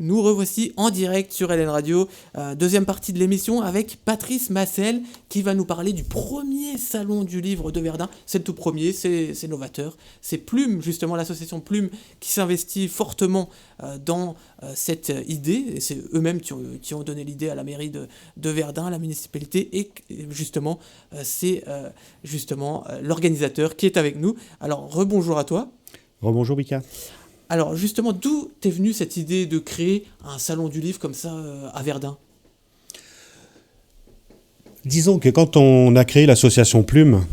nous revoici en direct sur LN Radio, deuxième partie de l'émission avec Patrice Massel qui va nous parler du premier salon du livre de Verdun. C'est le tout premier, c'est novateur. C'est Plume, justement l'association Plume qui s'investit fortement dans cette idée. Et c'est eux-mêmes qui ont donné l'idée à la mairie de Verdun, à la municipalité. Et justement, c'est l'organisateur qui est avec nous. Alors, rebonjour à toi. Rebonjour Mika. Alors justement, d'où t'es venue cette idée de créer un salon du livre comme ça à Verdun ? Disons que quand on a créé l'association Plume,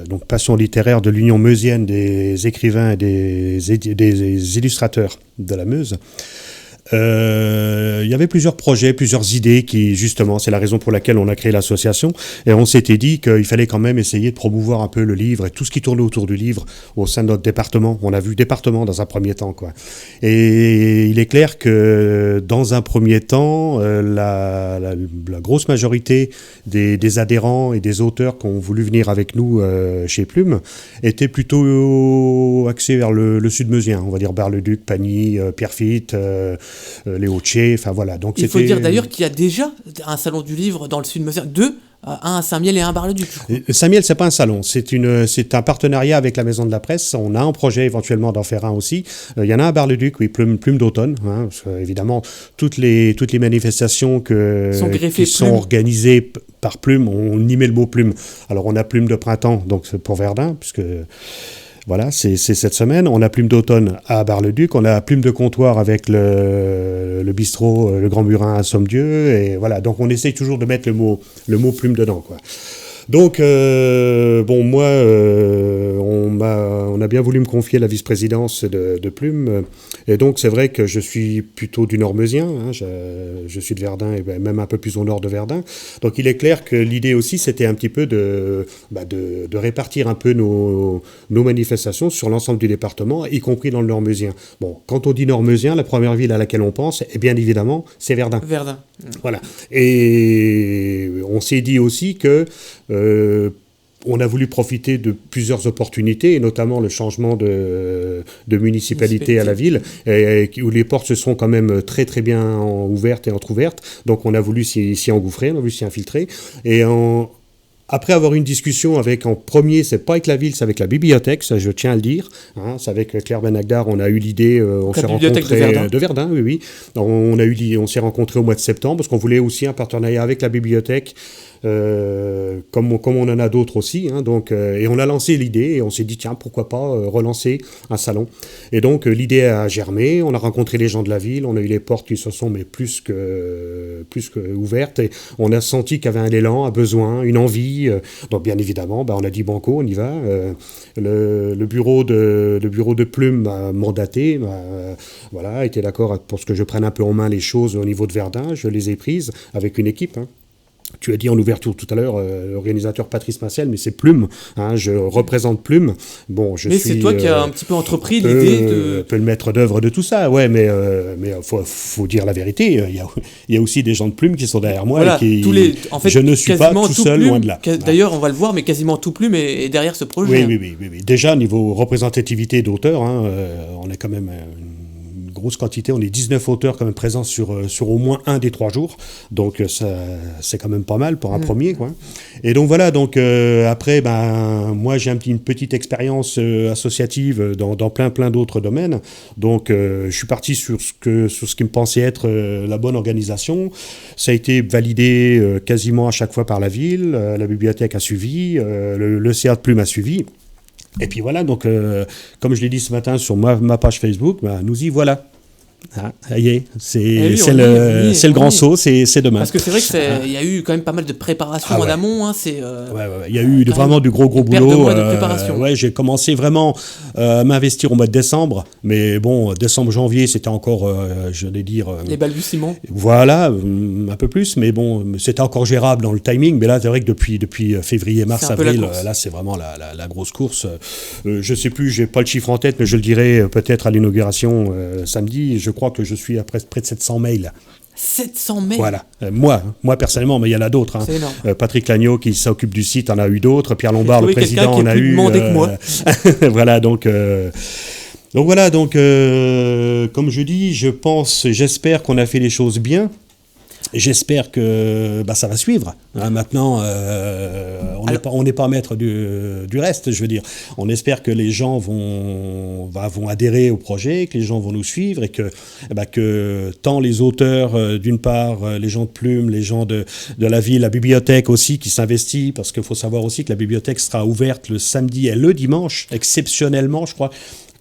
donc passion littéraire de l'Union meusienne des écrivains et des illustrateurs de la Meuse, il y avait plusieurs projets, plusieurs idées qui, justement, c'est la raison pour laquelle on a créé l'association. Et on s'était dit qu'il fallait quand même essayer de promouvoir un peu le livre et tout ce qui tournait autour du livre au sein de notre département. On a vu département dans un premier temps, quoi. Et il est clair que dans un premier temps, la grosse majorité des adhérents et des auteurs qui ont voulu venir avec nous chez Plume étaient plutôt axés vers le sud meusien, on va dire Bar-le-Duc, Pagny, Pierrefitte, les Hauts-de-Chais, enfin voilà. Donc il faut dire d'ailleurs qu'il y a déjà un salon du livre dans le sud meusien, un à Saint-Miel et un à Bar-le-Duc. Saint-Miel, c'est pas un salon, c'est un partenariat avec la Maison de la Presse. On a un projet éventuellement d'en faire un aussi. Il y en a un à Bar-le-Duc, oui, Plume d'automne. Parce que, évidemment, toutes les manifestations qui sont organisées par Plume, on y met le mot Plume. Alors on a Plume de printemps, donc c'est pour Verdun, puisque voilà, c'est cette semaine. On a Plume d'automne à Bar-le-Duc. On a Plume de comptoir avec le bistrot, le Grand Burin à Sommieux. Et voilà, donc on essaye toujours de mettre le mot Plume dedans, quoi. Donc, moi, on a bien voulu me confier la vice-présidence de Plume. Et donc, c'est vrai que je suis plutôt du nord meusien. Je suis de Verdun, et même un peu plus au nord de Verdun. Donc, il est clair que l'idée aussi, c'était un petit peu de répartir un peu nos manifestations sur l'ensemble du département, y compris dans le nord meusien. Bon, quand on dit nord meusien, la première ville à laquelle on pense, et bien évidemment, c'est Verdun. Verdun. Voilà. Et on s'est dit aussi que on a voulu profiter de plusieurs opportunités, et notamment le changement de municipalité à la ville, où les portes se sont quand même très très bien ouvertes et entrouvertes. Donc on a voulu s'y engouffrer, on a voulu s'y infiltrer. Et après avoir eu une discussion en premier, c'est pas avec la ville, c'est avec la bibliothèque, ça je tiens à le dire. C'est avec Claire Benagdar, on a eu l'idée, on s'est rencontrés de Verdun, oui. On s'est rencontrés au mois de septembre, parce qu'on voulait aussi un partenariat avec la bibliothèque, comme on en a d'autres aussi. Et on a lancé l'idée, et on s'est dit, tiens, pourquoi pas relancer un salon. Et donc l'idée a germé, on a rencontré les gens de la ville, on a eu les portes qui se sont plus que ouvertes, et on a senti qu'il y avait un élan, un besoin, une envie. Donc bien évidemment, on a dit banco, on y va. Le bureau de Plume m'a mandaté, était d'accord pour ce que je prenne un peu en main les choses au niveau de Verdun. Je les ai prises avec une équipe. Tu as dit en ouverture tout à l'heure, l'organisateur Patrice Massel, mais c'est Plume. Je représente Plume. Mais c'est toi qui as un petit peu entrepris l'idée de... Un peu le maître d'œuvre de tout ça, ouais, mais faut dire la vérité. Il y a aussi des gens de Plume qui sont derrière moi. Voilà, je ne suis pas tout seul, Plume, loin de là. D'ailleurs, on va le voir, mais quasiment tout Plume est derrière ce projet. Oui. Déjà, niveau représentativité d'auteurs, on est quand même... grosse quantité, on est 19 auteurs quand même présents sur au moins un des 3 jours, donc ça c'est quand même pas mal pour un premier, quoi. Et donc voilà, après moi j'ai une petite expérience associative dans plein d'autres domaines, donc je suis parti sur ce qui me pensait être la bonne organisation. Ça a été validé quasiment à chaque fois par la ville, la bibliothèque a suivi, le CA de Plume a suivi. Et puis voilà, donc comme je l'ai dit ce matin sur ma page Facebook, nous y voilà. Ça y est, c'est le grand saut, c'est demain. Parce que c'est vrai qu'il y a eu quand même pas mal de préparation en amont. Il y a eu vraiment du gros boulot. De mois de préparation. J'ai commencé vraiment à m'investir au mois de décembre. Mais bon, décembre-janvier, c'était encore, je vais dire... les balbutiements. Voilà, un peu plus. Mais bon, c'était encore gérable dans le timing. Mais là, c'est vrai que depuis février, mars, avril, là, c'est vraiment la grosse course. Je sais plus, j'ai pas le chiffre en tête, mais je le dirai peut-être à l'inauguration samedi. Je crois que je suis à près de 700 mails. 700 mails. Voilà. Moi personnellement, mais il y en a d'autres. C'est énorme. Patrick Lagneau qui s'occupe du site en a eu d'autres. Pierre Lombard, le président, en a eu. Quelqu'un qui est plus demandé que moi. Voilà, donc Donc voilà, donc comme je dis, j'espère qu'on a fait les choses bien. J'espère que ça va suivre. Maintenant, on n'est pas maître du reste, je veux dire. On espère que les gens vont adhérer au projet, que les gens vont nous suivre et que tant les auteurs, d'une part, les gens de Plume, les gens de la ville, la bibliothèque aussi qui s'investit, parce qu'il faut savoir aussi que la bibliothèque sera ouverte le samedi et le dimanche, exceptionnellement, je crois.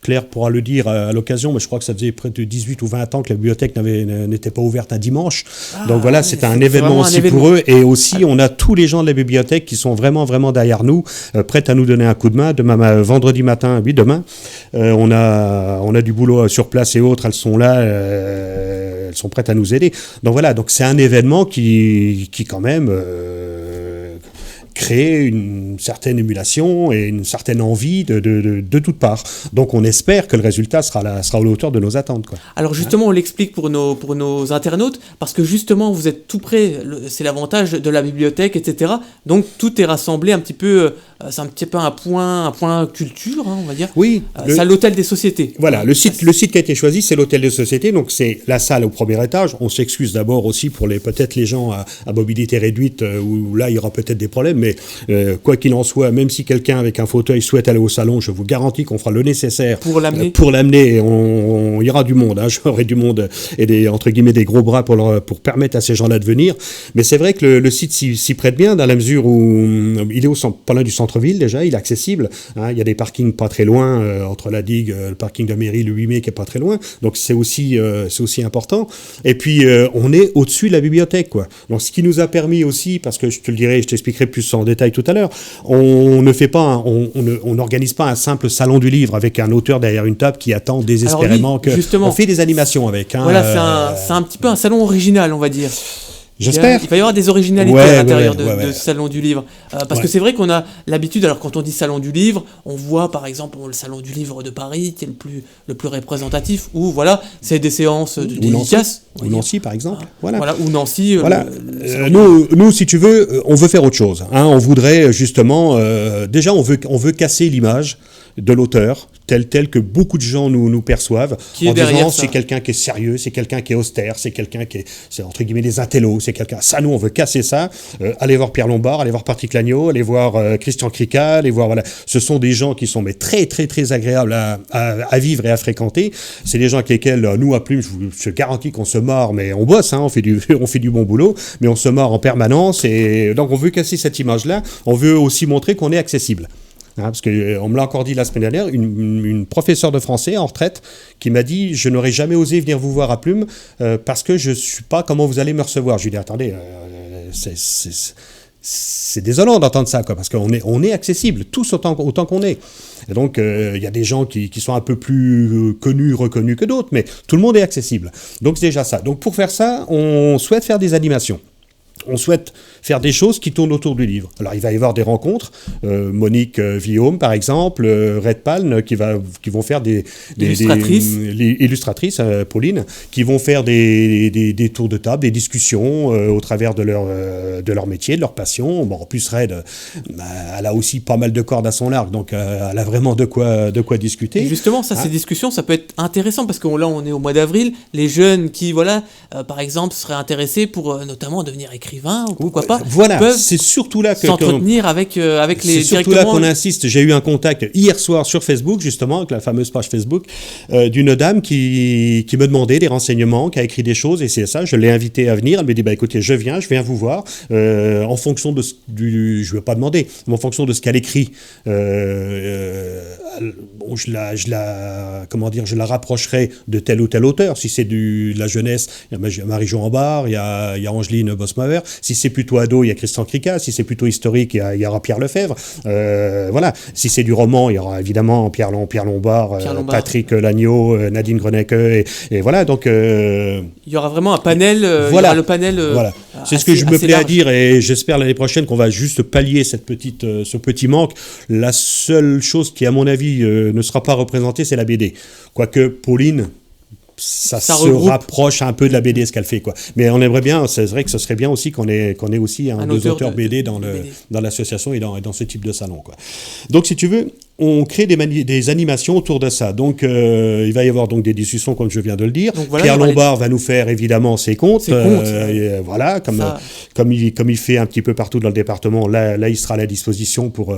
Claire pourra le dire à l'occasion, mais je crois que ça faisait près de 18 ou 20 ans que la bibliothèque n'était pas ouverte un dimanche. Donc voilà, c'est un événement aussi pour eux. Et aussi, on a tous les gens de la bibliothèque qui sont vraiment, vraiment derrière nous, prêts à nous donner un coup de main. Vendredi matin, oui, demain, on a du boulot sur place et autres. Elles sont là, elles sont prêtes à nous aider. Donc voilà, donc c'est un événement qui quand même... créer une certaine émulation et une certaine envie de toutes parts. Donc on espère que le résultat sera à la hauteur de nos attentes, quoi. Alors justement, on l'explique pour nos internautes, parce que justement, vous êtes tout près, c'est l'avantage de la bibliothèque, etc. Donc tout est rassemblé un petit peu, c'est un petit peu un point culture, on va dire. Oui. C'est l'hôtel des sociétés. Voilà, le site qui a été choisi, c'est l'hôtel des sociétés, donc c'est la salle au premier étage. On s'excuse d'abord aussi pour peut-être les gens à mobilité réduite, où là il y aura peut-être des problèmes, mais quoi qu'il en soit, même si quelqu'un avec un fauteuil souhaite aller au salon, je vous garantis qu'on fera le nécessaire pour l'amener. Et on ira du monde, j'aurai du monde et entre guillemets des gros bras pour permettre à ces gens-là de venir. Mais c'est vrai que le site s'y prête bien, dans la mesure où il est pas loin du centre-ville déjà, il est accessible. Il y a des parkings pas très loin, entre la digue, le parking de la mairie, le 8 mai qui est pas très loin. Donc c'est aussi important. Et puis on est au-dessus de la bibliothèque, quoi. Donc ce qui nous a permis aussi, parce que je t'expliquerai plus en détail tout à l'heure, on n'organise pas un simple salon du livre avec un auteur derrière une table qui attend désespérément on fait des animations avec. Voilà, c'est un petit peu un salon original, on va dire. J'espère. Il va y avoir des originalités à l'intérieur de ce salon du livre. Parce que c'est vrai qu'on a l'habitude, alors quand on dit salon du livre, on voit par exemple le salon du livre de Paris, qui est le plus représentatif, où voilà, c'est des séances de dédicaces. Ou Nancy par exemple. Voilà, ou Nancy. Voilà. Nous, si tu veux, on veut faire autre chose. On voudrait justement, déjà on veut casser l'image de l'auteur, tel que beaucoup de gens nous perçoivent, qui est derrière ça. C'est quelqu'un qui est sérieux, c'est quelqu'un qui est austère, c'est quelqu'un c'est entre guillemets des intellos, c'est quelqu'un... Ça, nous, on veut casser ça. Allez voir Pierre Lombard, allez voir Patrick Lagneau, allez voir Christian Crica, allez voir... Voilà. Ce sont des gens qui sont très, très, très agréables à vivre et à fréquenter. C'est des gens avec lesquels, nous, à Plume, je garantis qu'on se marre, mais on bosse, on fait du bon boulot, mais on se marre en permanence. Et donc, on veut casser cette image-là. On veut aussi montrer qu'on est accessible. Parce qu'on me l'a encore dit la semaine dernière, une professeure de français en retraite qui m'a dit « Je n'aurais jamais osé venir vous voir à Plume parce que je ne sais pas comment vous allez me recevoir. » Je lui ai dit « Attendez, c'est désolant d'entendre ça, quoi, parce qu'on est accessible, tous autant qu'on est. » Et donc, il y a des gens qui sont un peu plus reconnus que d'autres, mais tout le monde est accessible. Donc, c'est déjà ça. Donc, pour faire ça, on souhaite faire des animations. On souhaite faire des choses qui tournent autour du livre. Alors, il va y avoir des rencontres. Monique Villaume, par exemple, Red Palm, qui vont faire des illustratrices, Pauline, qui vont faire des tours de table, des discussions au travers de leur métier, de leur passion. Bon, en plus, Red, elle a aussi pas mal de cordes à son arc, donc elle a vraiment de quoi discuter. Et justement, ces discussions, ça peut être intéressant, parce que là, on est au mois d'avril. Les jeunes qui, par exemple, seraient intéressés pour notamment devenir écrivain, ou pourquoi pas, voilà, c'est surtout là que s'entretenir avec les c'est surtout là qu'on insiste. J'ai eu un contact hier soir sur Facebook, justement, avec la fameuse page Facebook, d'une dame qui me demandait des renseignements, qui a écrit des choses, et c'est ça, je l'ai invitée à venir. Elle me dit, écoutez, je viens vous voir, en fonction de je ne vais pas demander, mais en fonction de ce qu'elle écrit, je la rapprocherai de tel ou tel auteur. Si c'est de la jeunesse, il y a Marie-Jo Ambard, il y a Angeline Bosmaver. Si c'est plutôt ado, il y a Christian Crica. Si c'est plutôt historique, il y aura Pierre Lefebvre. Voilà. Si c'est du roman, il y aura évidemment Pierre Lombard, Patrick Lagneau, Nadine Grenecke, et voilà. Donc il y aura vraiment un panel. Voilà. Il y aura le panel. Voilà. C'est ce que je me plais à dire, et j'espère l'année prochaine qu'on va juste pallier ce petit manque. La seule chose qui, à mon avis, ne sera pas représentée, c'est la BD. Quoique Pauline, ça se rapproche un peu de la BD, ce qu'elle fait, quoi. Mais on aimerait bien, c'est vrai que ce serait bien aussi qu'on ait aussi un deux auteurs BD dans l'association et dans ce type de salon, quoi. Donc, si tu veux, on crée des animations autour de ça. Donc, il va y avoir donc des discussions, comme je viens de le dire. Donc, voilà, Pierre Lombard va nous faire évidemment ses contes. Voilà, comme il fait un petit peu partout dans le département, là il sera à la disposition pour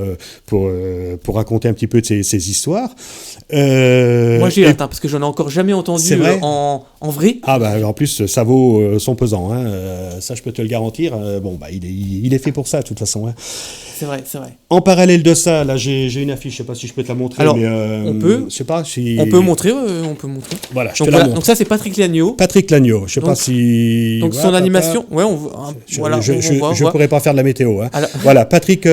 raconter un petit peu de ses histoires. Moi, j'ai hâte, parce que j'en ai encore jamais entendu en vrai. Ah, bah, en plus, ça vaut son pesant. Hein. Ça, je peux te le garantir. Il est fait pour ça, de toute façon. Hein. C'est vrai. En parallèle de ça, là, j'ai une affiche, je sais pas si je peux te la montrer. Alors, mais, on peut. Je sais pas si. On peut montrer. Voilà, je te la montre. Donc ça, c'est Patrick Lagneau. Patrick Lagneau. Je sais pas si. Donc son animation. Ouais, on voit. Je pourrais pas faire de la météo. Hein. Alors, voilà, Patrick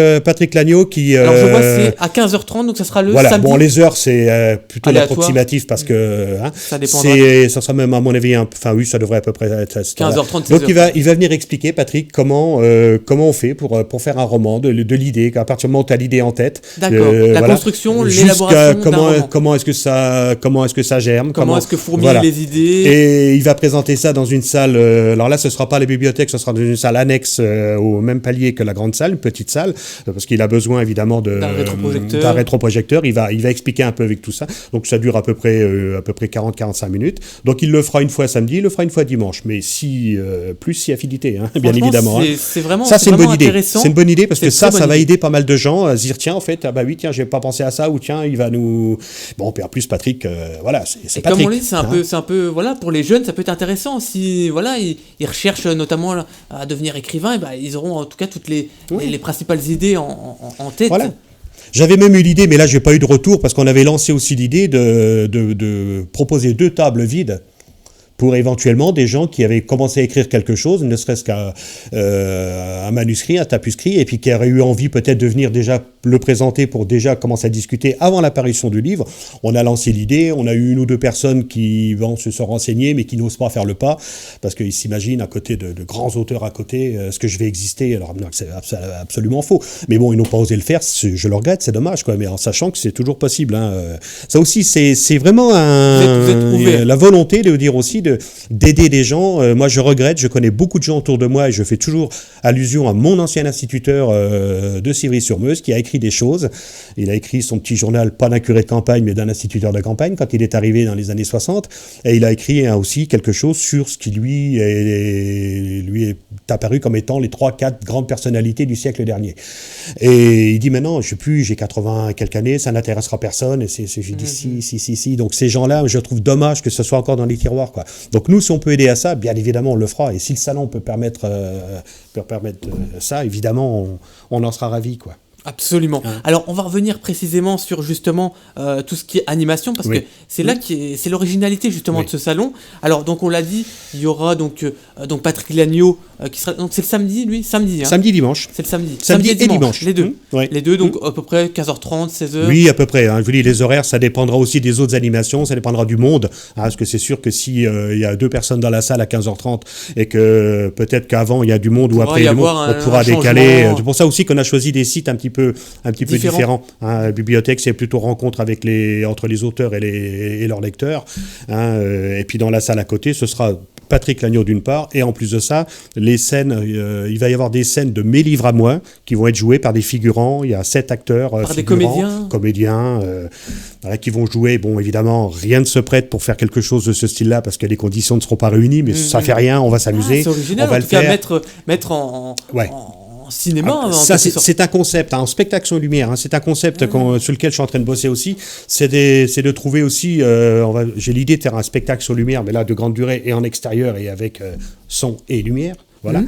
Lagneau qui. Alors je vois, c'est à 15h30, donc ça sera le samedi. Bon, les heures, c'est plutôt l'approximatif parce que. Hein, ça dépendra. Ça sera même à mon avis. Enfin oui, ça devrait à peu près être. 15h30. Donc il va venir expliquer, Patrick, comment on fait pour faire un roman de l'idée, à partir du moment où tu as l'idée en tête. D'accord. La construction, l'élaboration. Comment est-ce que ça germe. Comment est-ce que fourmillent les idées. Et il va présenter ça dans une salle. Alors là, ce ne sera pas la bibliothèque, ce sera dans une salle annexe au même palier que la grande salle, une petite salle, parce qu'il a besoin évidemment d'un rétroprojecteur. Il va expliquer un peu avec tout ça. Donc ça dure à peu près 40-45 minutes. Donc il le fera une fois samedi, il le fera une fois dimanche. Mais si affinité, hein, bien évidemment. C'est vraiment, ça, c'est une bonne idée. Intéressant. C'est une bonne idée parce que ça va aider pas mal de gens à se dire tiens, en fait, j'ai pas pensé à ça, ou tiens, il va nous. Bon, puis en plus, Patrick, voilà, c'est Patrick. Comme on dit, c'est un peu, voilà, pour les jeunes, ça peut être intéressant. Si, voilà, ils recherchent notamment à devenir écrivain, ils auront en tout cas toutes les principales idées en tête. Voilà. J'avais même eu l'idée, mais là, j'ai pas eu de retour parce qu'on avait lancé aussi l'idée de proposer 2 tables vides pour éventuellement des gens qui avaient commencé à écrire quelque chose, ne serait-ce qu'un manuscrit, un tapuscrit, et puis qui auraient eu envie peut-être de venir déjà le présenter pour déjà commencer à discuter avant l'apparition du livre. On a lancé l'idée, on a eu 1 ou 2 personnes qui se sont renseignées, mais qui n'osent pas faire le pas, parce qu'ils s'imaginent à côté de grands auteurs à côté, ce que je vais exister, alors c'est absolument faux. Mais bon, ils n'ont pas osé le faire, je le regrette, c'est dommage, quoi, mais en sachant que c'est toujours possible. Hein. Ça aussi, c'est vraiment la volonté de dire aussi d'aider les gens. Moi, je regrette, je connais beaucoup de gens autour de moi et je fais toujours allusion à mon ancien instituteur de Civry-sur-Meuse qui a écrit des choses. Il a écrit son petit journal, pas d'un curé de campagne, mais d'un instituteur de campagne quand il est arrivé dans les années 60. Et il a écrit aussi quelque chose sur ce qui lui est apparu comme étant les 3-4 grandes personnalités du siècle dernier. Et il dit maintenant, je sais plus, j'ai 80 et quelques années, ça n'intéressera personne. Et j'ai dit si. Donc ces gens-là, je trouve dommage que ce soit encore dans les tiroirs, quoi. Donc nous, si on peut aider à ça, bien évidemment, on le fera. Et si le salon peut permettre ça, évidemment, on en sera ravis, quoi. Absolument. Alors, on va revenir précisément sur justement tout ce qui est animation, parce que c'est là c'est l'originalité justement de ce salon. Alors, donc on l'a dit, il y aura donc Patrick Lagneau qui sera. Donc c'est le samedi, lui, samedi. Hein. Samedi dimanche. C'est le samedi. Samedi et dimanche. Les deux. Les deux, donc à peu près 15h30, 16h. Oui, à peu près. Hein. Je vous dis, les horaires, ça dépendra aussi des autres animations, ça dépendra du monde. Hein, parce que c'est sûr que si il y a 2 personnes dans la salle à 15h30 et que peut-être qu'avant il y a du monde ou après il y a du monde, on pourra décaler. C'est pour ça aussi qu'on a choisi des sites un petit peu différents. Hein. La bibliothèque, c'est plutôt rencontre entre les auteurs et leurs lecteurs. Hein. Et puis dans la salle à côté, ce sera Patrick Lagneau d'une part, et en plus de ça, les scènes, il va y avoir des scènes de mes livres à moi qui vont être jouées par des figurants. Il y a 7 acteurs, par des comédiens voilà, qui vont jouer. Bon, évidemment, rien ne se prête pour faire quelque chose de ce style-là parce que les conditions ne seront pas réunies, mais ça fait rien, on va s'amuser. C'est original, on va en tout cas, mettre en cinéma. Ça, c'est un concept, un spectacle sur lumière. Hein, c'est un concept sur lequel je suis en train de bosser aussi. C'est de trouver aussi. J'ai l'idée de faire un spectacle sur lumière, mais là de grande durée et en extérieur et avec son et lumière. Voilà,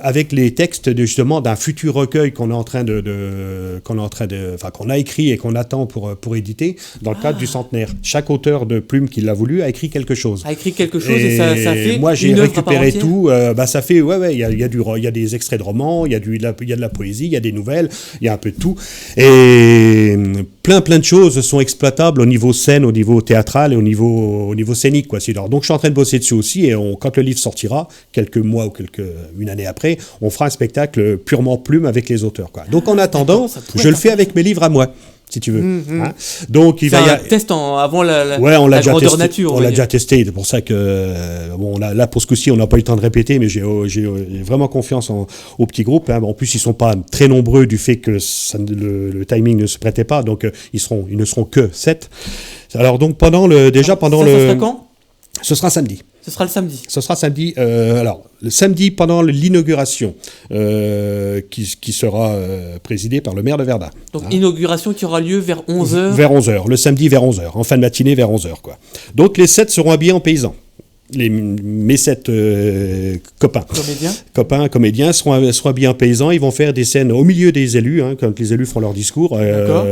avec les textes justement d'un futur recueil qu'on a écrit et qu'on attend pour éditer dans le cadre du centenaire. Chaque auteur de plume qui l'a voulu a écrit quelque chose. Et ça fait. Moi, j'ai récupéré tout. Ça fait il y a des extraits de romans, il y a de la poésie, il y a des nouvelles, il y a un peu de tout et plein de choses sont exploitables au niveau scène, au niveau théâtral et au niveau scénique, quoi. Donc je suis en train de bosser dessus aussi et quand le livre sortira, quelques mois ou une année après, on fera un spectacle purement plume avec les auteurs, quoi. Donc en attendant, je le fais avec mes livres à moi. si tu veux. Hein. Donc, c'est un test avant la on l'a déjà grandeur testé, nature. On l'a déjà testé, c'est pour ça que, là, pour ce coup-ci, on n'a pas eu le temps de répéter, mais j'ai vraiment confiance au petit groupe. Hein. En plus, ils ne sont pas très nombreux du fait que le timing ne se prêtait pas, donc ils ne seront que 7. Alors, donc, ça sera quand ? Ce sera samedi. Ce sera le samedi. Ce sera samedi. Alors, le samedi pendant l'inauguration, qui sera présidée par le maire de Verdun. Donc, inauguration qui aura lieu vers 11h. Vers 11h, le samedi vers 11h, en fin de matinée vers 11h, quoi. Donc, les 7 seront habillés en paysans. Mes 7 comédiens seront habillés en paysans. Ils vont faire des scènes au milieu des élus, hein, quand les élus font leur discours. D'accord.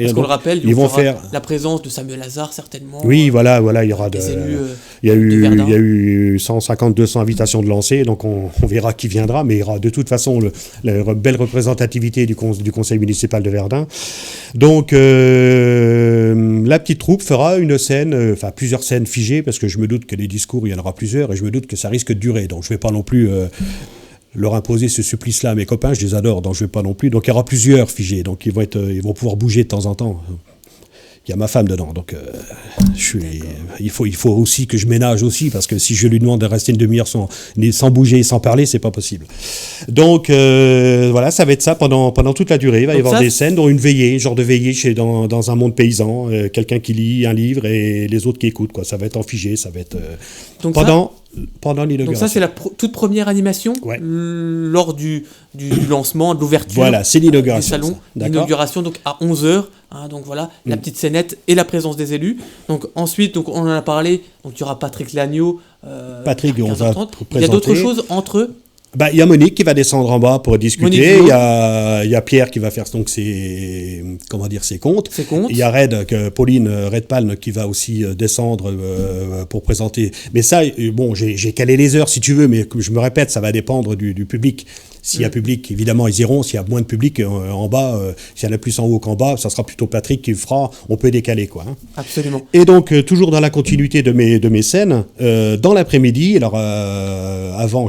Parce qu'on le rappelle, ils vont faire la présence de Samuel Lazare, certainement. Oui, voilà, il y aura des élus. Il y a eu 150-200 invitations de lancées, donc on verra qui viendra, mais il y aura de toute façon la belle représentativité du conseil municipal de Verdun. Donc, la petite troupe fera une scène, plusieurs scènes figées, parce que je me doute que les discours, il y en aura plusieurs, et je me doute que ça risque de durer. Donc, je ne vais pas non plus leur imposer ce supplice-là à mes copains, je les adore, donc je ne vais pas non plus. Donc, il y aura plusieurs figés, donc ils vont pouvoir bouger de temps en temps. Il y a ma femme dedans, donc il faut aussi que je ménage aussi, parce que si je lui demande de rester une demi-heure sans bouger, sans parler, c'est pas possible. Donc voilà, ça va être ça pendant toute la durée. Il va y avoir des scènes, dont une veillée, genre de veillée dans un monde paysan, quelqu'un qui lit un livre et les autres qui écoutent, quoi. Ça va être en figé, ça va être pendant l'inauguration. Donc ça, c'est la toute première animation lors du lancement, de l'ouverture. Voilà, c'est l'inauguration. Du salon, l'inauguration donc à 11h. Hein, donc voilà, la petite scénette et la présence des élus. Donc ensuite, on en a parlé. Donc il y aura Patrick Lagneau. Patrick, on va présenter. Il y a d'autres choses entre eux. Il y a Monique qui va descendre en bas pour discuter. Il y a Pierre qui va faire donc ses comptes. Il y a Pauline Redpalme qui va aussi descendre pour présenter. Mais ça, j'ai calé les heures si tu veux, mais je me répète, ça va dépendre du public. S'il y a public, évidemment, ils iront. S'il y a moins de public en bas, s'il y en a plus en haut qu'en bas, ça sera plutôt Patrick qui le fera. On peut décaler, quoi. Hein. Absolument. Et donc, toujours dans la continuité de mes scènes, dans l'après-midi, alors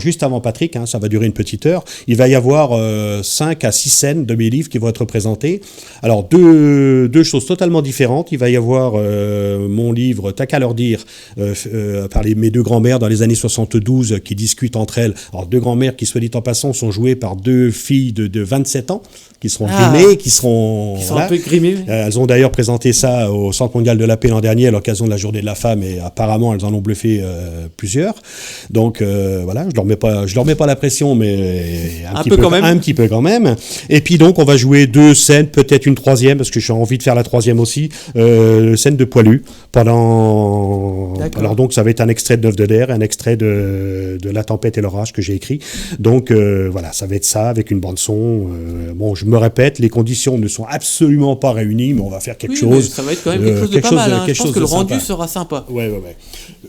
juste avant Patrick, hein, ça va durer une petite heure, il va y avoir 5 à 6 scènes de mes livres qui vont être présentées. Alors, deux choses totalement différentes. Il va y avoir mon livre « T'as qu'à leur dire » par mes 2 grands-mères dans les années 72 qui discutent entre elles. Alors, 2 grands-mères qui, soit dit en passant, sont jouées par 2 filles de 27 ans qui seront grimées, qui seront un peu grimées. Elles ont d'ailleurs présenté ça au Centre mondial de la paix l'an dernier à l'occasion de la journée de la femme, et apparemment elles en ont bluffé plusieurs. Donc voilà, je leur mets pas la pression, mais un petit peu quand même. Et puis donc on va jouer 2 scènes, peut-être une troisième, parce que j'ai envie de faire la troisième aussi, scène de poilu alors donc ça va être un extrait de 9 de l'air, un extrait de La tempête et l'orage que j'ai écrit. Donc voilà, ça va être ça avec une bande son. Je me répète, les conditions ne sont absolument pas réunies, mais on va faire quelque chose. Ça va être quand même quelque chose de pas mal. Hein. Je pense que le rendu sera sympa. Ouais.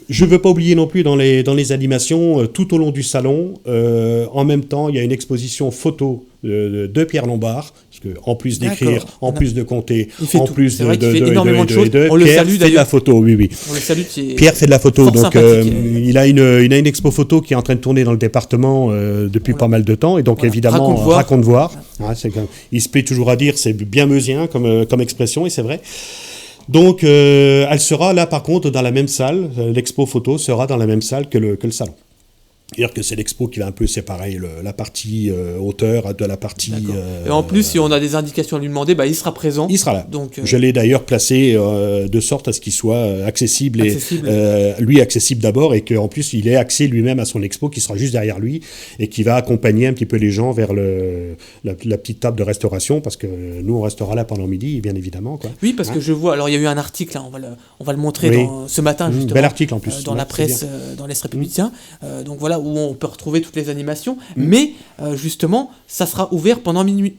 Je ne veux pas oublier non plus dans les animations, tout au long du salon, en même temps, il y a une exposition photo de Pierre Lombard, parce que en plus d'écrire, en plus de compter, en plus de énormément de choses. On le salue d'ailleurs. Pierre fait de la photo, oui. On le salue. Pierre fait de la photo, donc il a une expo photo qui est en train de tourner dans le département depuis pas mal de temps, et donc évidemment raconte voir. Hein, il se plaît toujours à dire, c'est bien meusien comme expression, et c'est vrai. Donc elle sera là par contre dans la même salle, l'expo photo sera dans la même salle que le salon. C'est-à-dire que c'est l'expo qui va un peu séparer la partie auteur de la partie... Et en plus, si on a des indications à lui demander, il sera présent. Il sera là. Donc, je l'ai d'ailleurs placé de sorte à ce qu'il soit accessible. Lui accessible d'abord, et qu'en plus il est axé lui-même à son expo qui sera juste derrière lui et qui va accompagner un petit peu les gens vers la petite table de restauration, parce que nous on restera là pendant midi, bien évidemment. Quoi. Oui, parce que je vois, alors il y a eu un article, là, on va le montrer ce matin justement. Bel article en plus. Dans la presse, dans l'Est républicain. Donc voilà, où on peut retrouver toutes les animations, mais justement, ça sera ouvert pendant minuit,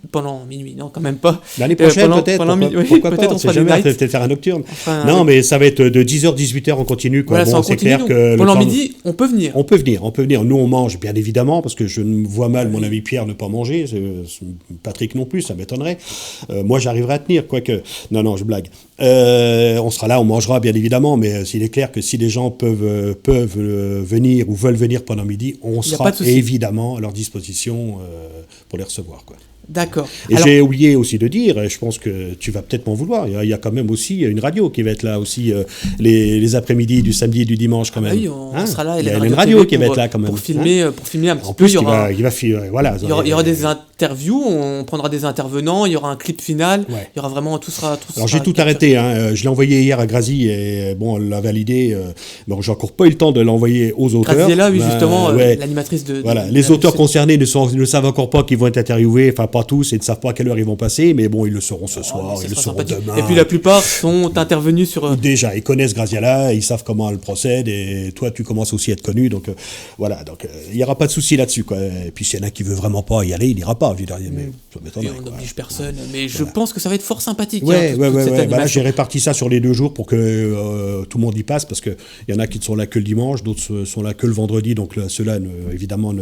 non, quand même pas. L'année prochaine, peut-être. Pourquoi peut-être pas, on fera jamais, des nights. peut-être faire un nocturne. Non, mais ça va être de 10h, 18h en continu. Quoi. Voilà, c'est clair que pendant midi, on peut venir. On peut venir. Nous, on mange, bien évidemment, parce que je me vois mal mon ami Pierre ne pas manger. Patrick non plus, ça m'étonnerait. Moi, j'arriverai à tenir, quoique. Non, je blague. On sera là, on mangera, bien évidemment, mais il est clair que si les gens peuvent venir ou veulent venir pendant midi, on sera évidemment à leur disposition pour les recevoir. Quoi. D'accord. Et j'ai oublié aussi de dire, et je pense que tu vas peut-être m'en vouloir, il y a quand même aussi une radio qui va être là aussi les après-midi du samedi et du dimanche quand même. Oui, on sera là. Il y a une radio qui va être là quand même. Pour filmer un petit en peu. Plus, il y aura des interviews, on prendra des intervenants, il y aura un clip final, il y aura vraiment tout sera. Alors j'ai tout arrêté, je l'ai envoyé hier à Grazi et bon, elle l'a validé. Bon, j'ai encore pas eu le temps de l'envoyer aux auteurs. Grazi est là, oui, justement, l'animatrice de. Voilà, les auteurs concernés ne savent encore pas qu'ils vont être interviewés, enfin pas tous, et ne savent pas à quelle heure ils vont passer, mais bon, ils le sauront ce soir, ils le sauront demain. Et puis la plupart sont intervenus sur... Déjà, ils connaissent Graziella, ils savent comment elle procède, et toi, tu commences aussi à être connu, donc voilà, donc il n'y aura pas de souci là-dessus, quoi. Et puis s'il y en a qui veut vraiment pas y aller, il n'ira pas, mais ça m'étonnerait. On n'oblige personne, mais je pense que ça va être fort sympathique. Voilà, j'ai réparti ça sur les 2 jours pour que tout le monde y passe, parce qu'il y en a qui ne sont là que le dimanche, d'autres sont là que le vendredi, donc ceux-là, évidemment,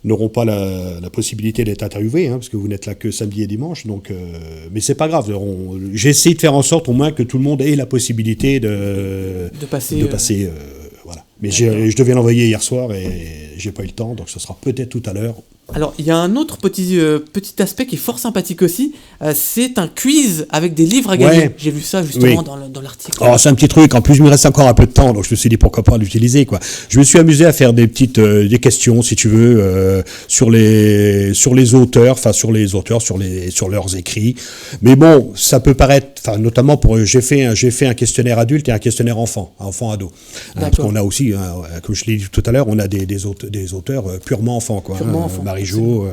n'auront pas la possibilité d'être interviewés, parce que vous n'êtes là que samedi et dimanche. Donc, mais c'est pas grave. J'ai essayé de faire en sorte au moins que tout le monde ait la possibilité de passer. Voilà. Mais je devais l'envoyer hier soir et j'ai pas eu le temps, donc ce sera peut-être tout à l'heure. Alors, il y a un autre petit aspect qui est fort sympathique aussi, c'est un quiz avec des livres à gagner. J'ai vu ça justement dans l'article. Alors, c'est un petit truc, en plus il me reste encore un peu de temps, donc je me suis dit pourquoi pas l'utiliser, quoi. Je me suis amusé à faire des questions, si tu veux, sur les auteurs, sur leurs écrits. Mais bon, ça peut paraître, notamment j'ai fait un questionnaire adulte et un questionnaire enfant-ado. Parce qu'on a aussi, comme je l'ai dit tout à l'heure, on a des auteurs purement enfants, quoi. Marie-Jo,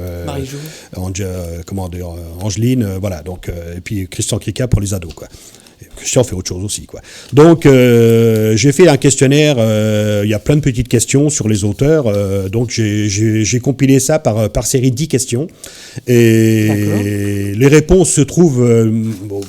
Angeline, voilà, donc, et puis Christian Krika pour les ados, quoi. Christian fait autre chose aussi, quoi. Donc, j'ai fait un questionnaire, il y a plein de petites questions sur les auteurs, donc j'ai compilé ça par série de 10 questions, et les réponses se trouvent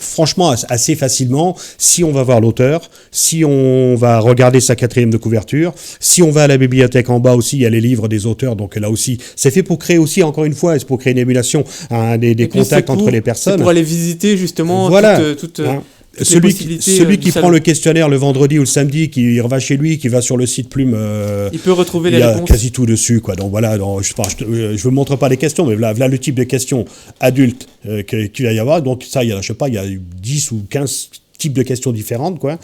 franchement assez facilement si on va voir l'auteur, si on va regarder sa 4e de couverture, si on va à la bibliothèque en bas aussi, il y a les livres des auteurs, donc là aussi, c'est fait pour créer aussi, encore une fois, c'est pour créer une émulation, des contacts entre les personnes. C'est pour aller visiter justement toute celui qui prend le questionnaire le vendredi ou le samedi, qui va chez lui, qui va sur le site Plume, il peut retrouver les réponses. Il y a quasi tout dessus, quoi. Donc voilà, je vous montre pas les questions, mais voilà le type de questions adultes qu'il va y avoir. Donc ça, il y a 10 ou 15 types de questions différentes, quoi.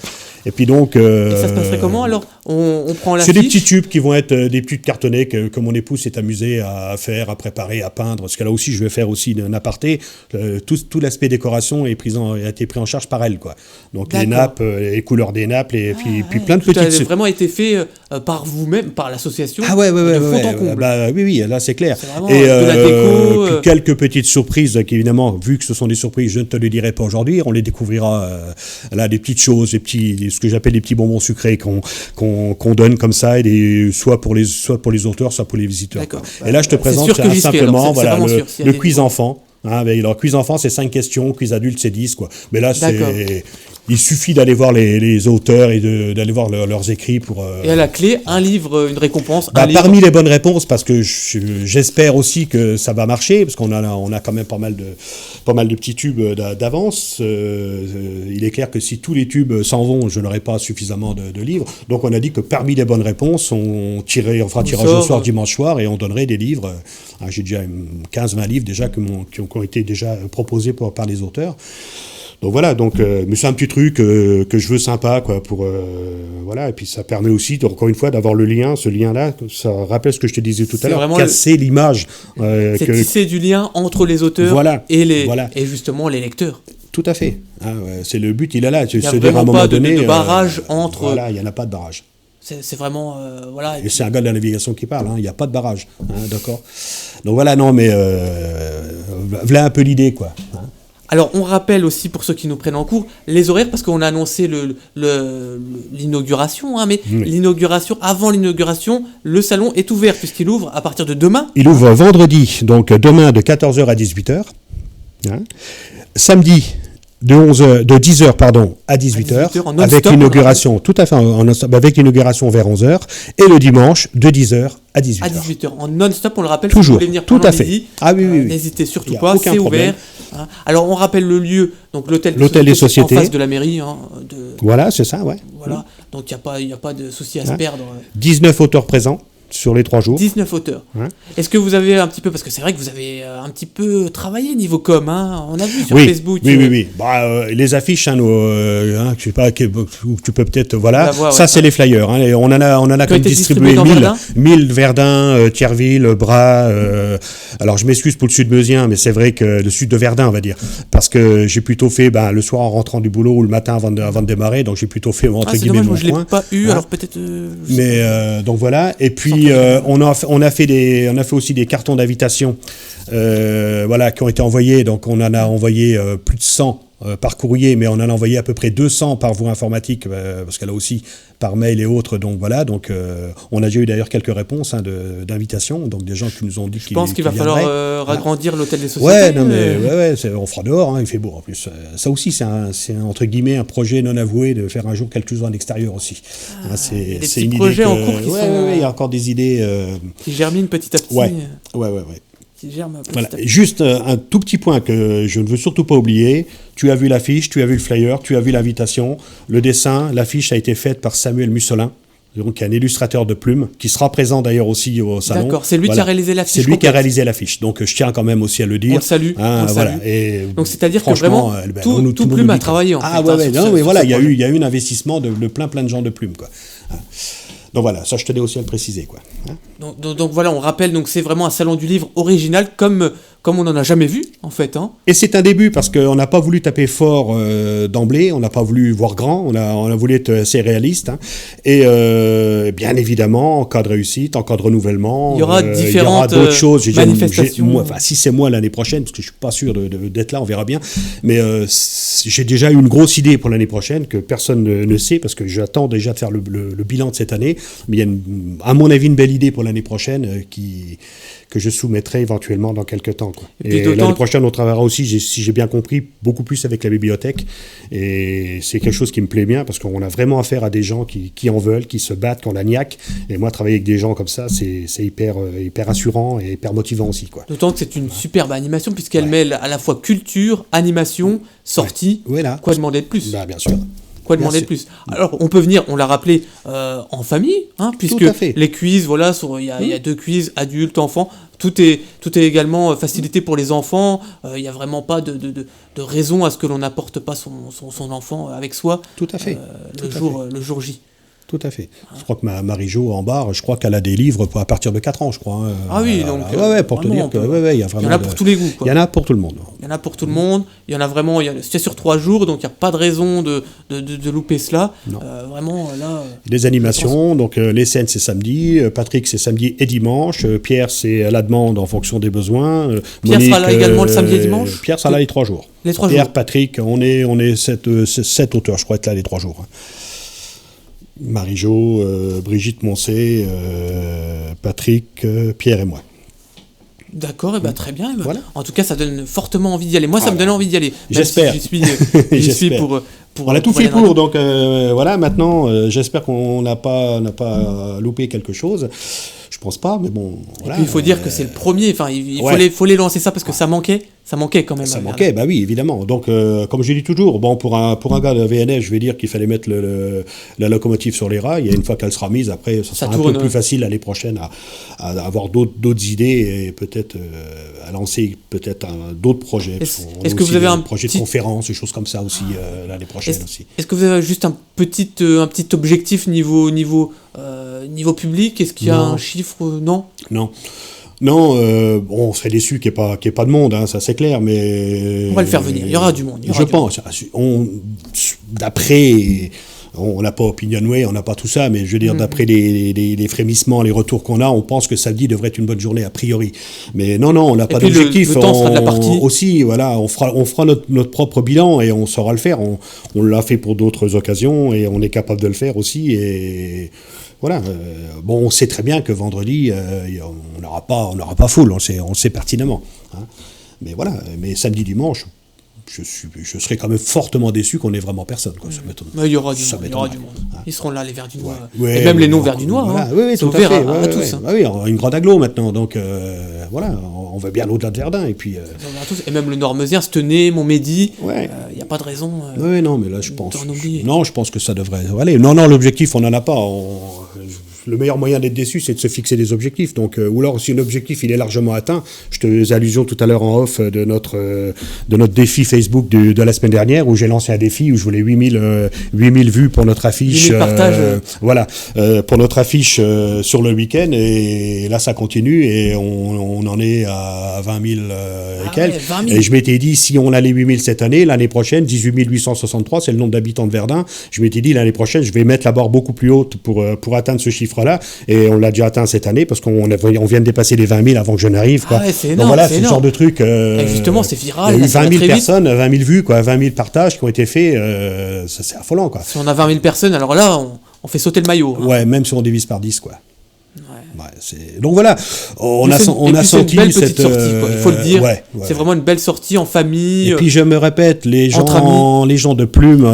Et puis donc... Et ça se passerait comment alors ? On prend la C'est fiche. des petits tubes qui vont être des petits cartonnés que mon épouse s'est amusée à faire, à préparer, à peindre. Parce que là aussi, je vais faire aussi un aparté. Tout l'aspect décoration a été pris en charge par elle, quoi. Donc les nappes, les couleurs des nappes, puis plein de petites... Ça a vraiment été fait par vous-même, par l'association. Ah ouais, de fond en comble. Oui, là c'est clair. Et de la déco. Puis quelques petites surprises qu'évidemment, vu que ce sont des surprises, je ne te les dirai pas aujourd'hui. On les découvrira là, des petites choses, ce que j'appelle des petits bonbons sucrés qu'on donne comme ça, soit pour les auteurs, soit pour les visiteurs. Et là, je te présente simplement le quiz enfant. Alors, quiz enfant, c'est 5 questions, quiz adulte, c'est 10, quoi. Mais là, il suffit d'aller voir les auteurs et d'aller voir leurs écrits pour... Et à la clé, un livre, une récompense, Parmi les bonnes réponses, parce que j'espère aussi que ça va marcher, parce qu'on a quand même pas mal de petits tubes d'avance. Il est clair que si tous les tubes s'en vont, je n'aurai pas suffisamment de livres. Donc on a dit que parmi les bonnes réponses, on fera tirage au soir dimanche soir et on donnerait des livres. J'ai déjà 15-20 livres déjà qui ont été déjà proposés par les auteurs. Donc voilà, mais c'est un petit truc que je veux sympa, quoi, voilà, et puis ça permet aussi, encore une fois, d'avoir ce lien-là, ça rappelle ce que je te disais tout à l'heure, casser l'image. C'est tisser du lien entre les auteurs et justement les lecteurs. Tout à fait. C'est le but, il est là. Il n'y a vraiment pas de barrage entre... Voilà, il n'y en a pas de barrage. C'est vraiment... Et c'est un gars de la navigation qui parle, il n'y a pas de barrage, d'accord. Donc voilà, non, mais voilà un peu l'idée, quoi. Alors, on rappelle aussi, pour ceux qui nous prennent en cours, les horaires, parce qu'on a annoncé l'inauguration, mais l'inauguration, avant l'inauguration, le salon est ouvert, puisqu'il ouvre à partir de demain. Il ouvre vendredi, donc demain de 14h à 18h. Samedi, de 10h à 18h, avec l'inauguration, tout à fait, avec l'inauguration vers 11h, et le dimanche, de 10h à 18h. À 18h, en non-stop, on le rappelle, toujours, si vous voulez venir tout à fait. Midi, oui. N'hésitez surtout pas, c'est ouvert. Alors, on rappelle le lieu, donc l'hôtel des sociétés, en face de la mairie. Voilà, c'est ça, ouais. Voilà, donc il n'y a pas de souci à se perdre. 19 auteurs présents. sur les 3 jours. 19 auteurs. Ouais. Est-ce que vous avez un petit peu, parce que c'est vrai que vous avez un petit peu travaillé niveau com, hein, on a vu sur Oui, Facebook. oui. Les affiches, je sais pas, tu peux peut-être, voilà. Voir, ça, c'est les flyers. Hein, et on en a quand même distribué 1000 Verdun, Thierville, Bras. Alors, je m'excuse pour le sud-meusien, mais c'est vrai que le sud de Verdun, on va dire, parce que j'ai plutôt fait le soir en rentrant du boulot ou le matin avant de démarrer, donc j'ai plutôt fait entre guillemets dommage, mon je coin. l'ai pas eu, alors peut-être. Mais donc voilà. Et puis on a fait aussi des cartons d'invitation, qui ont été envoyés. Donc on en a envoyé plus de 100 par courrier, mais on en a envoyé à peu près 200 par voie informatique, parce qu'elle a aussi par mail et autres. Donc voilà. Donc on a déjà eu d'ailleurs quelques réponses d'invitations. Donc des gens qui nous ont dit Je pense qu'il va falloir agrandir l'hôtel des sociétés. Ouais, non mais on fera dehors. Hein, il fait beau en plus. Ça aussi, c'est entre guillemets un projet non avoué de faire un jour quelque chose en extérieur aussi. C'est une idée projets en cours qui sont. Il y a encore des idées qui germinent petit à petit. Ouais. Voilà. Juste un tout petit point que je ne veux surtout pas oublier. Tu as vu l'affiche, tu as vu le flyer, tu as vu l'invitation. Le dessin, l'affiche a été faite par Samuel Mussolin, donc un illustrateur de plumes, qui sera présent d'ailleurs aussi au salon. D'accord, c'est lui qui a réalisé l'affiche. C'est lui qui a réalisé l'affiche. Donc je tiens quand même aussi à le dire. On le salue. Voilà. Et donc c'est-à-dire que vraiment tout Plume a travaillé en fait. Il y a eu un investissement de plein de gens de Plume, quoi. Donc voilà, ça je tenais aussi à le préciser, quoi. Donc voilà, on rappelle, donc c'est vraiment un salon du livre original comme on n'en a jamais vu en fait. Hein. Et c'est un début parce qu'on n'a pas voulu taper fort d'emblée, on n'a pas voulu voir grand, on a voulu être assez réaliste. Hein. Et bien évidemment, en cas de réussite, en cas de renouvellement, il y aura différentes d'autres choses. manifestations. Si c'est moi l'année prochaine, parce que je suis pas sûr d'être là, on verra bien. Mais j'ai déjà une grosse idée pour l'année prochaine que personne ne sait parce que j'attends déjà de faire le bilan de cette année. Mais il y a à mon avis une belle idée pour l'année prochaine que je soumettrai éventuellement dans quelques temps. Quoi. Et l'année prochaine, on travaillera aussi, si j'ai bien compris, beaucoup plus avec la bibliothèque. Et c'est quelque chose qui me plaît bien parce qu'on a vraiment affaire à des gens qui en veulent, qui se battent, qui ont la niaque. Et moi, travailler avec des gens comme ça, c'est hyper rassurant et hyper motivant aussi. Quoi. D'autant que c'est une superbe animation puisqu'elle mêle à la fois culture, animation, sortie. Voilà. Quoi demander de plus ? Bien sûr. Quoi demander de plus ? Alors, on peut venir, on l'a rappelé, en famille, hein, puisque les quiz, voilà, il y a 2 quiz, adultes, enfants, tout est également facilité pour les enfants, il n'y a vraiment pas de raison à ce que l'on n'apporte pas son enfant avec soi. Tout à fait. Le jour J. Tout à fait. Je crois que Marie-Jo en barre, je crois qu'elle a des livres à partir de 4 ans, je crois. Donc... pour te dire qu'il y a vraiment... Il y en a pour tous les goûts. Il y en a pour tout le monde. Il y en a pour tout le monde. Il y en a vraiment... C'est sur 3 jours, donc il n'y a pas de raison de louper cela. Vraiment, là... Les animations, donc les scènes, c'est samedi. Patrick, c'est samedi et dimanche. Pierre, c'est à la demande en fonction des besoins. Pierre Monique, sera là également le samedi et dimanche. Pierre sera là les 3 jours. Les 3 Pierre, jours. Patrick, on est 7 auteurs, je crois, être là les 3 jours. Marie-Jo, Brigitte Moncé, Patrick, Pierre et moi. D'accord, très bien. Voilà. En tout cas, ça donne fortement envie d'y aller. Moi, ça me donnait envie d'y aller. J'espère. J'y suis pour on a tout fait pour, donc voilà, maintenant, j'espère qu'on n'a pas loupé quelque chose. Je pense pas, mais bon. Voilà, et puis, il faut dire que c'est le premier. Enfin, il faut les lancer ça parce que ça manquait quand même. Ça manquait, oui, évidemment. Donc, comme je dis toujours, pour un gars de VNF, je vais dire qu'il fallait mettre la locomotive sur les rails. Et une fois qu'elle sera mise, après, ça sera un peu plus facile l'année prochaine à avoir d'autres idées et peut-être à lancer d'autres projets. Est-ce que vous avez un projet de conférence, des choses comme ça aussi l'année prochaine aussi. Est-ce que vous avez juste un petit objectif niveau public? Est-ce qu'il y a un chiffre? Non. On serait déçu qu'il n'y ait pas de monde, hein, ça c'est clair, mais... On va le faire venir, il y aura du monde. Je pense. D'après... On n'a pas Opinionway, on n'a pas tout ça, mais je veux dire, d'après les frémissements, les retours qu'on a, on pense que samedi devrait être une bonne journée, a priori. Mais non, on n'a pas d'objectif. Le temps sera de la partie. Aussi, voilà, on fera notre propre bilan et on saura le faire. On l'a fait pour d'autres occasions et on est capable de le faire aussi. Et voilà. On sait très bien que vendredi, on n'aura pas foule, on le sait pertinemment. Hein. Mais voilà, mais samedi, dimanche... Je serais quand même fortement déçu qu'on ait vraiment personne. Quoi. Ça m'étonne. Mais il y aura du monde. Ils seront là, les Verdunois. Ouais, et même les non-Verdunois. Voilà. Hein. Oui, c'est ouvert à tous. Hein. Oui, une grande agglo maintenant. Donc voilà, on va bien au-delà de Verdun. Et puis, et même le Nord-Meusien, Stenay, Montmédy. Il n'y a pas de raison. Oui, non, mais là, je pense que ça devrait aller. Non, l'objectif, on n'en a pas. le meilleur moyen d'être déçu, c'est de se fixer des objectifs. Donc, ou alors, si un objectif il est largement atteint, je te faisais allusion tout à l'heure en off de notre défi Facebook de la semaine dernière, où j'ai lancé un défi où je voulais 8000 vues pour notre affiche. 8000 partages. Voilà, pour notre affiche sur le week-end. Et là, ça continue et on en est à 20 000 et quelques. 20 000. Et je m'étais dit, si on a les 8000 cette année, l'année prochaine, 18 863, c'est le nombre d'habitants de Verdun. Je m'étais dit, l'année prochaine, je vais mettre la barre beaucoup plus haute pour atteindre ce chiffre-là. Et on l'a déjà atteint cette année parce qu'on vient de dépasser les 20 000 avant que je n'arrive. Quoi. Ah ouais, c'est énorme. Donc voilà, c'est c'est le énorme. genre de truc. Et justement, c'est viral. Il y a eu ça va 20 000 très vite. personnes, 20 000 vues, quoi, 20 000 partages qui ont été faits. Ça, c'est affolant, quoi. Si on a 20 000 personnes, alors là, on fait sauter le maillot. Hein. Ouais, même si on divise par 10, quoi. Ouais. Ouais, donc voilà, on a senti c'est une belle cette petite sortie, quoi, il faut le dire. Ouais, c'est vraiment une belle sortie en famille. Et puis je me répète, les gens de Plume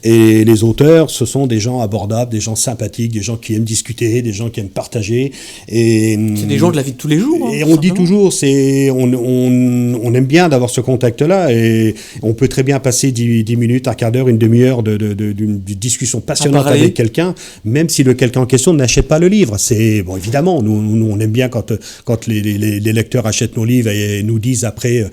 et les auteurs, ce sont des gens abordables, des gens sympathiques, des gens qui aiment discuter, des gens qui aiment partager. Et c'est des gens de la vie de tous les jours. Et on dit toujours, on aime bien d'avoir ce contact-là et on peut très bien passer 10 minutes, un quart d'heure, une demi-heure d'une discussion passionnante avec quelqu'un, même si le quelqu'un en question n'achète pas le livre. C'est bon, évidemment, nous on aime bien quand les lecteurs achètent nos livres et nous disent après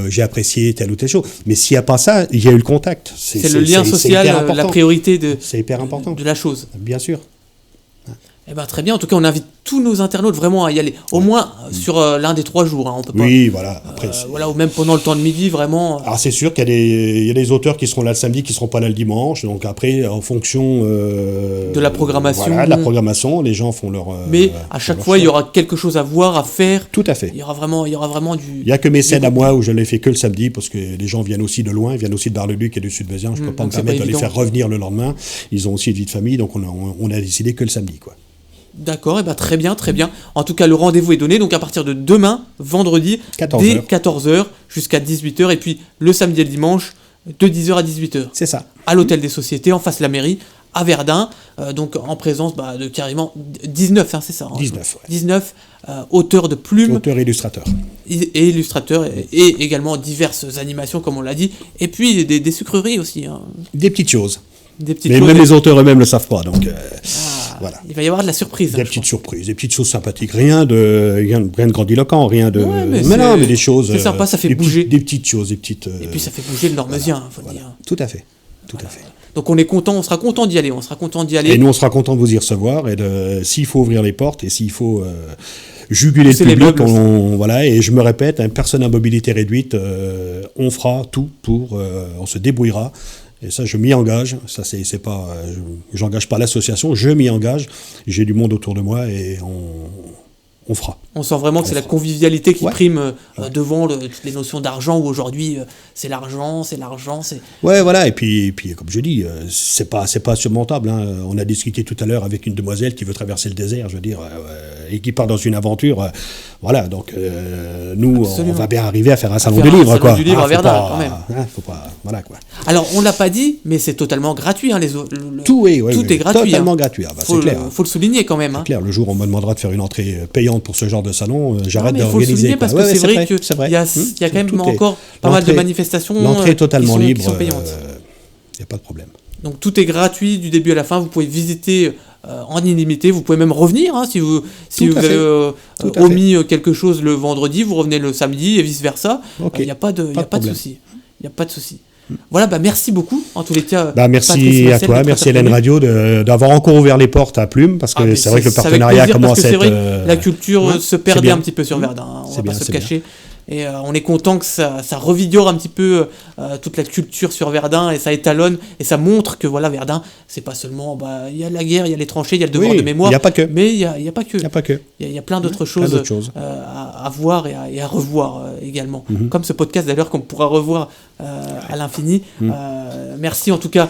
j'ai apprécié telle ou telle chose. Mais s'il n'y a pas ça, il y a eu le contact. C'est le lien social, la priorité c'est hyper important. De la chose. Bien sûr. Eh ben, très bien, en tout cas on invite tous nos internautes vraiment à y aller, au moins sur l'un des 3 jours, hein. On peut pas, voilà. Après, voilà, ou même pendant le temps de midi, vraiment. Alors c'est sûr qu'il y a des auteurs qui seront là le samedi, qui ne seront pas là le dimanche, donc après, en fonction de la programmation. Voilà, de la programmation, les gens font leur... Mais à chaque fois, il y aura quelque chose à voir, à faire. Tout à fait. Il y aura vraiment du... Il n'y a que mes scènes à moi où je ne les fais que le samedi, parce que les gens viennent aussi de loin, ils viennent aussi de Bar-le-Duc et du Sud-Vezien, je ne peux pas me permettre de les faire revenir le lendemain, ils ont aussi une vie de famille, donc on a décidé que le samedi, quoi. D'accord, et ben très bien. En tout cas, le rendez-vous est donné, donc à partir de demain, vendredi, 14h. dès 14h jusqu'à 18h, et puis le samedi et le dimanche, de 10h à 18h. C'est ça. À l'Hôtel des Sociétés, en face de la mairie, à Verdun, donc en présence de carrément 19, hein, c'est ça. 19, ouais. 19 auteurs de plumes. Auteurs et illustrateurs. Et illustrateurs, et également diverses animations, comme on l'a dit, et puis des sucreries aussi. Hein. Des petites choses. Des petites mais choses, même les auteurs eux-mêmes ne le savent pas, donc voilà. Il va y avoir de la surprise. Des petites surprises, des petites choses sympathiques, rien de grandiloquent, rien de... Ouais, mais des choses... C'est sympa, ça fait bouger. Des petites choses, des petites... Et puis ça fait bouger le Normezien, faut le dire. Tout à fait. Donc on est content, on sera content d'y aller, Et nous, on sera content de vous y recevoir, et s'il faut ouvrir les portes, et s'il faut... juguler le public, voilà, et je me répète, personne à mobilité réduite, on fera tout pour... on se débrouillera. Et ça, je m'y engage. Ça, c'est pas, j'engage pas l'association, je m'y engage. J'ai du monde autour de moi et on fera. On sent vraiment que c'est la convivialité qui prime devant toutes les notions d'argent, où aujourd'hui c'est l'argent. Ouais, voilà. Et puis comme je dis, c'est pas surmontable. Hein. On a discuté tout à l'heure avec une demoiselle qui veut traverser le désert, je veux dire, et qui part dans une aventure. Voilà. Donc nous, absolument, on va bien arriver à faire un salon du livre, salon quoi. Du livre à Verdun, quand même. Faut pas, voilà, quoi. Alors on l'a pas dit, mais c'est totalement gratuit. Hein, tout est gratuit. Totalement gratuit. Ah, c'est clair. Faut le souligner quand même. C'est clair. Le jour où on me demandera de faire une entrée payante pour ce genre de salon, j'arrête d'organiser. Il faut le souligner parce que c'est vrai qu'il y a quand même encore pas mal de manifestations. L'entrée est totalement libre. Qui sont payantes. Il n'y a pas de problème. Donc tout est gratuit du début à la fin. Vous pouvez visiter en illimité. Vous pouvez même revenir si vous avez omis quelque chose le vendredi, vous revenez le samedi et vice versa. Il n'y a pas de souci. Il n'y a pas de souci. Voilà, merci beaucoup en tous les cas. Merci à toi, merci Hélène Radio d'avoir encore ouvert les portes à Plume, parce que c'est vrai que le partenariat commence à être... C'est vrai, la culture se perdait un petit peu sur Verdun, on va pas se cacher. Et on est content que ça revigore un petit peu toute la culture sur Verdun, et ça étalonne et ça montre que voilà, Verdun, c'est pas seulement il y a la guerre, il y a les tranchées, il y a le devoir de mémoire. Il n'y a pas que. Mais il y a pas que. Il y a plein d'autres choses, à voir et à revoir également. Comme ce podcast d'ailleurs qu'on pourra revoir à l'infini. Merci en tout cas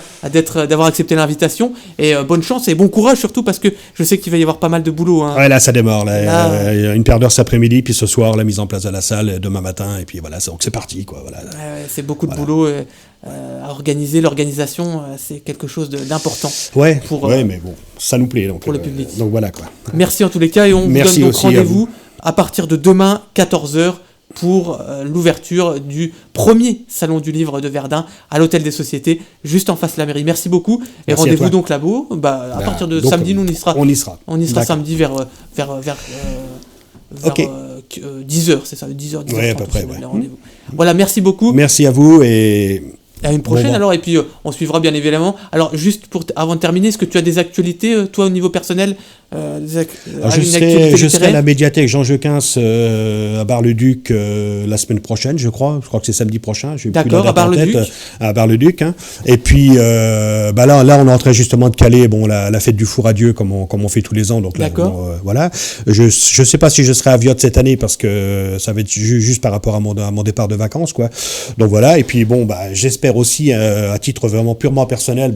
d'avoir accepté l'invitation, et bonne chance et bon courage surtout, parce que je sais qu'il va y avoir pas mal de boulot. Hein. Ouais, là ça démarre. Là, il y a une paire d'heures cet après-midi, puis ce soir la mise en place de la salle, demain matin, et puis voilà, donc c'est parti, quoi. Voilà. C'est beaucoup de boulot à organiser. L'organisation, c'est quelque chose d'important. Mais bon, ça nous plaît donc, pour le public. Donc voilà, quoi. Merci en tous les cas, et on vous donne donc rendez-vous à partir de demain 14h pour l'ouverture du premier salon du livre de Verdun à l'Hôtel des Sociétés, juste en face de la mairie. Merci beaucoup. Et Merci rendez-vous donc là-bas. À partir de samedi, nous on y sera. On y sera. On y sera samedi vers Ok. 10h, c'est ça, 10h, 10h. Ouais, à peu près, ouais. Voilà, merci beaucoup. Merci à vous et... À une prochaine alors, et puis on suivra bien évidemment. Alors juste avant de terminer, est-ce que tu as des actualités, toi au niveau personnel je serai à la médiathèque Jean Jequins à Bar-le-Duc la semaine prochaine, je crois que c'est samedi prochain. D'accord, à Bar-le-Duc. À Bar-le-Duc. Hein. Et puis là on est en train justement de caler la fête du four à Dieu comme on fait tous les ans. Donc là, voilà. Je sais pas si je serai à Viotte cette année parce que ça va être juste par rapport à mon départ de vacances, quoi. Donc voilà. Et puis j'espère aussi à titre vraiment purement personnel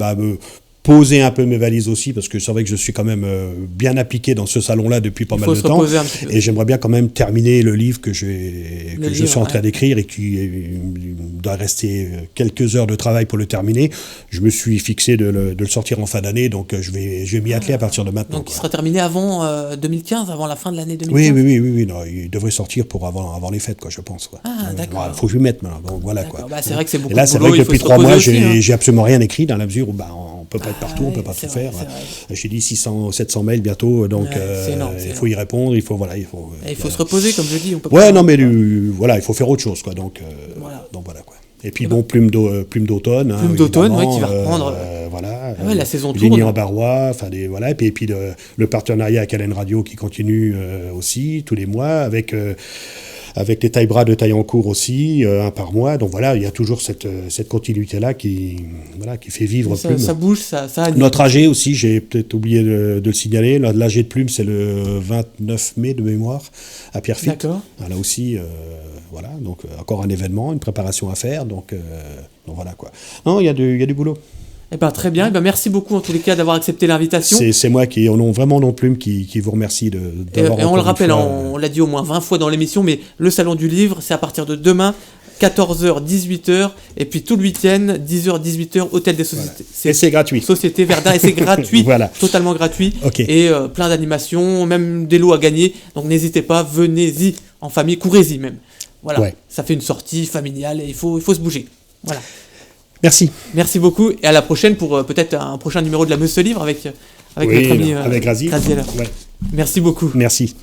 poser un peu mes valises aussi, parce que c'est vrai que je suis quand même bien appliqué dans ce salon-là depuis pas mal de temps. Et j'aimerais bien quand même terminer le livre que je suis en train d'écrire et qui doit rester quelques heures de travail pour le terminer. Je me suis fixé de le sortir en fin d'année, donc je vais m'y atteler à partir de maintenant. Donc il sera terminé avant 2015, avant la fin de l'année 2015. Oui, non, il devrait sortir pour avant les fêtes, quoi, je pense. Quoi. Ah, d'accord. Il faut que je m'y mette maintenant. Donc voilà, quoi. C'est vrai que c'est beaucoup et là, de c'est boulot, vrai que depuis 3 mois, j'ai absolument rien écrit dans la mesure où on peut pas être partout, on peut pas tout faire. J'ai dit 700 mails bientôt, donc il faut y répondre, il faut se reposer, comme je dis. Il faut faire autre chose, quoi. Donc voilà, quoi. Et puis plume d'automne. Plume d'automne, qui va reprendre. La saison tourne. Ligné en Barrois, et puis le partenariat avec Hélène Radio qui continue aussi tous les mois avec les taille-bras de Taillancourt aussi, un par mois. Donc voilà, il y a toujours cette continuité-là qui fait vivre Plume. Ça bouge, ça anime. Notre AG aussi, j'ai peut-être oublié de le signaler. L'AG de Plume, c'est le 29 mai de mémoire à Pierrefitte. D'accord. Là aussi, donc encore un événement, une préparation à faire. Donc voilà, quoi. Non, il y a du boulot. Très bien. Merci beaucoup en tous les cas d'avoir accepté l'invitation. C'est moi qui, au nom vraiment non Plume, qui vous remercie d'avoir. Et on le rappelle, on l'a dit au moins 20 fois dans l'émission, mais le Salon du Livre, c'est à partir de demain, 14h, 18h, et puis tout le week-end, 10h, 18h, Hôtel des Sociétés. Et c'est gratuit. Société Verdun, et c'est gratuit, totalement gratuit. Okay. Et plein d'animations, même des lots à gagner. Donc n'hésitez pas, venez-y en famille, courez-y même. Voilà, ça fait une sortie familiale et il faut se bouger. Voilà. Merci beaucoup et à la prochaine pour peut-être un prochain numéro de la Meuse se livre avec notre ami avec Razi. Merci beaucoup. Merci.